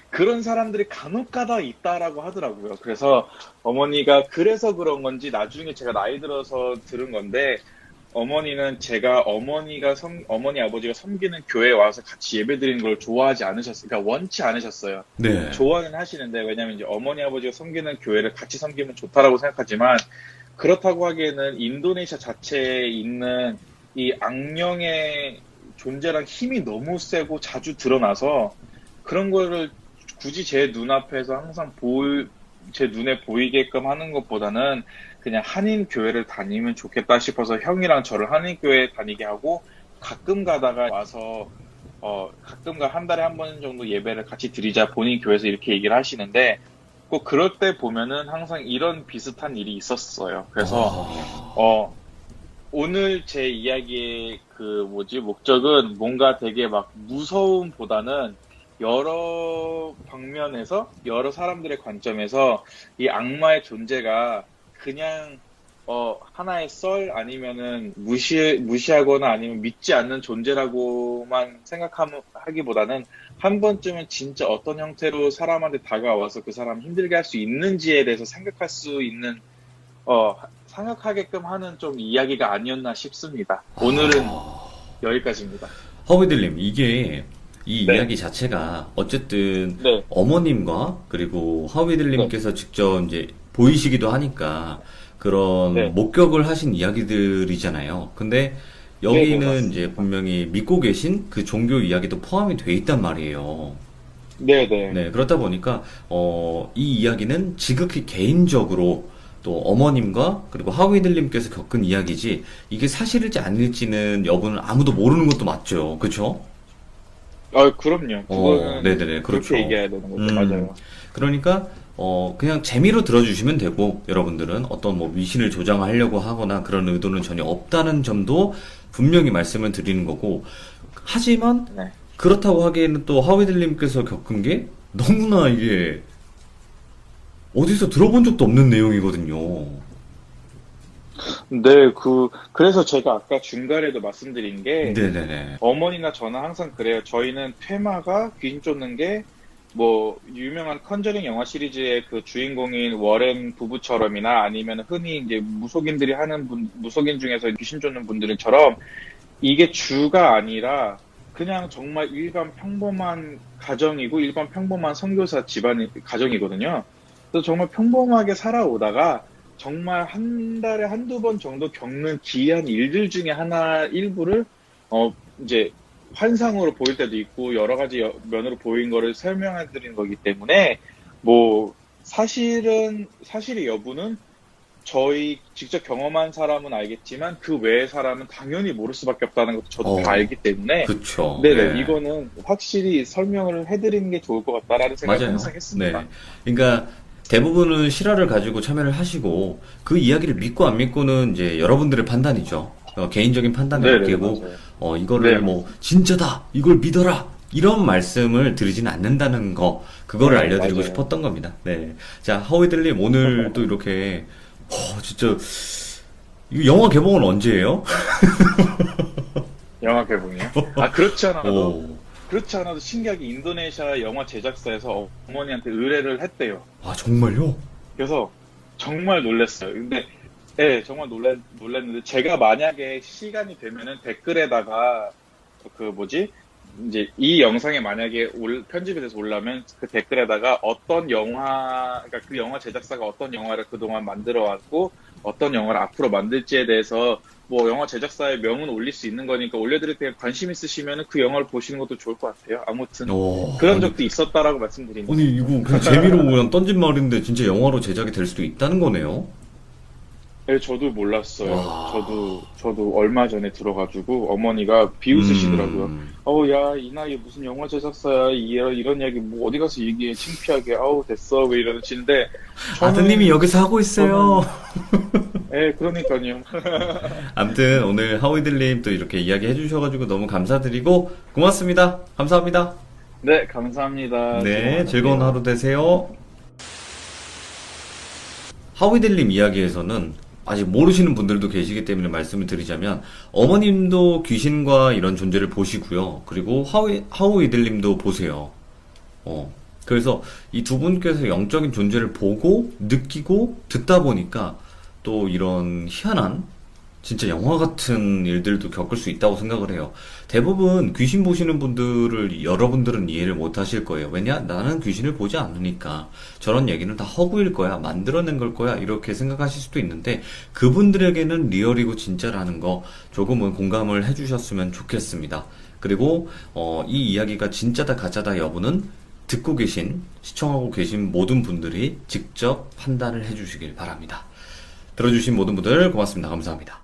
그런 사람들이 간혹가다 있다라고 하더라고요. 그래서 어머니가 그래서 그런 건지 나중에 제가 나이 들어서 들은 건데 어머니는 어머니 아버지가 섬기는 교회에 와서 같이 예배 드리는 걸 좋아하지 않으셨어요. 그러니까 원치 않으셨어요. 네. 좋아는 하시는데 왜냐면 이제 어머니 아버지가 섬기는 교회를 같이 섬기면 좋다라고 생각하지만 그렇다고 하기에는 인도네시아 자체에 있는 이 악령의 존재랑 힘이 너무 세고 자주 드러나서 그런 거를 굳이 제 눈앞에서 항상 제 눈에 보이게끔 하는 것보다는 그냥 한인 교회를 다니면 좋겠다 싶어서 형이랑 저를 한인 교회 다니게 하고 가끔 가다가 와서 가끔가 한 달에 한 번 정도 예배를 같이 드리자 본인 교회에서 이렇게 얘기를 하시는데 꼭 그럴 때 보면은 항상 이런 비슷한 일이 있었어요. 그래서 오늘 제 이야기의 목적은 뭔가 되게 막 무서움보다는 여러 방면에서 여러 사람들의 관점에서 이 악마의 존재가 그냥 하나의 썰 아니면은 무시하거나 아니면 믿지 않는 존재라고만 생각하기보다는 한 번쯤은 진짜 어떤 형태로 사람한테 다가와서 그 사람 힘들게 할 수 있는지에 대해서 생각할 수 있는 생각하게끔 하는 좀 이야기가 아니었나 싶습니다. 오늘은 여기까지입니다. 허비들님, 이게 이 네. 이야기 자체가 어쨌든 네. 어머님과 그리고 허비들님께서 직접 이제 보이시기도 하니까 그런 네. 목격을 하신 이야기들이잖아요. 근데 여기는 네, 맞습니다. 이제 분명히 믿고 계신 그 종교 이야기도 포함이 돼 있단 말이에요. 네네. 네, 그렇다 보니까 이 이야기는 지극히 개인적으로 또 어머님과 그리고 하위들님께서 겪은 이야기지 이게 사실일지 아닐지는 여부는 아무도 모르는 것도 맞죠. 그렇죠? 그럼요. 그거는 네네네, 그렇죠. 그렇게 얘기해야 되는 거죠. 맞아요. 그러니까 그냥 재미로 들어주시면 되고 여러분들은 어떤 뭐 미신을 조장하려고 하거나 그런 의도는 전혀 없다는 점도 분명히 말씀을 드리는 거고, 하지만 네. 그렇다고 하기에는 또 하위들님께서 겪은 게 너무나 이게 어디서 들어본 적도 없는 내용이거든요. 네, 그래서 제가 아까 중간에도 말씀드린 게, 네네네. 어머니나 저는 항상 그래요. 저희는 테마가 귀신 쫓는 게, 유명한 컨저링 영화 시리즈의 그 주인공인 워렌 부부처럼이나 아니면 흔히 이제 무속인들이 하는 무속인 중에서 귀신 쫓는 분들처럼 이게 주가 아니라 그냥 정말 일반 평범한 가정이고 일반 평범한 선교사 집안의 가정이거든요. 그래서 정말 평범하게 살아오다가 정말 한 달에 한두 번 정도 겪는 기이한 일들 중에 일부를 이제 환상으로 보일 때도 있고 여러 가지 면으로 보인 거를 설명해 드리는 거기 때문에 사실의 여부는 저희 직접 경험한 사람은 알겠지만 그 외의 사람은 당연히 모를 수밖에 없다는 것도 저도 다 알기 때문에 그쵸. 네네, 네. 이거는 확실히 설명을 해드리는 게 좋을 것 같다라는 생각을 맞아요. 항상 했습니다. 네. 그러니까 대부분은 실화를 가지고 참여를 하시고 그 이야기를 믿고 안 믿고는 이제 여러분들의 판단이죠. 개인적인 판단에 네네, 맡기고 맞아요. 이거를 네. 뭐 진짜다 이걸 믿어라 이런 말씀을 드리지는 않는다는 거, 그거를 네, 알려드리고 맞아요. 싶었던 겁니다. 네. 자, 하위들님 오늘 또 이렇게 진짜 이 영화 개봉은 언제예요? 영화 개봉이요? 그렇지 않아도 오. 신기하게 인도네시아 영화 제작사에서 어머니한테 의뢰를 했대요. 정말요? 그래서 정말 놀랐어요. 근데 정말 놀랐는데 제가 만약에 시간이 되면은 댓글에다가 이제 이 영상에 만약에 편집이 돼서 올라면 그 댓글에다가 그러니까 그 영화 제작사가 어떤 영화를 그동안 만들어 왔고 어떤 영화를 앞으로 만들지에 대해서 영화 제작사의 명은 올릴 수 있는 거니까 올려드릴 때 관심 있으시면은 그 영화를 보시는 것도 좋을 것 같아요. 아무튼 그런 적도 있었다라고 말씀드립니다. 아니 이거 그냥 재미로 그냥 던진 말인데 진짜 영화로 제작이 될 수도 있다는 거네요. 네, 저도 몰랐어요. 와. 저도 얼마 전에 들어가지고 어머니가 비웃으시더라고요. 야, 이 나이에 무슨 영화 제작사야. 이런 이야기 어디 가서 얘기해. 창피하게. 됐어. 왜 이러시는데. 아드님이 여기서 하고 있어요. 네, 그러니까요. 아무튼 오늘 하위들님 또 이렇게 이야기 해주셔가지고 너무 감사드리고 고맙습니다. 감사합니다. 네, 감사합니다. 네, 즐거운 하루 되세요. 하위들님 이야기에서는 아직 모르시는 분들도 계시기 때문에 말씀을 드리자면 어머님도 귀신과 이런 존재를 보시고요. 그리고 하우이들님도 보세요. 그래서 이 두 분께서 영적인 존재를 보고 느끼고 듣다 보니까 또 이런 희한한 진짜 영화 같은 일들도 겪을 수 있다고 생각을 해요. 대부분 귀신 보시는 분들을 여러분들은 이해를 못 하실 거예요. 왜냐? 나는 귀신을 보지 않으니까 저런 얘기는 다 허구일 거야, 만들어낸 걸 거야, 이렇게 생각하실 수도 있는데 그분들에게는 리얼이고 진짜라는 거 조금은 공감을 해주셨으면 좋겠습니다. 그리고 이 이야기가 진짜다 가짜다 여부는 듣고 계신, 시청하고 계신 모든 분들이 직접 판단을 해주시길 바랍니다. 들어주신 모든 분들 고맙습니다. 감사합니다.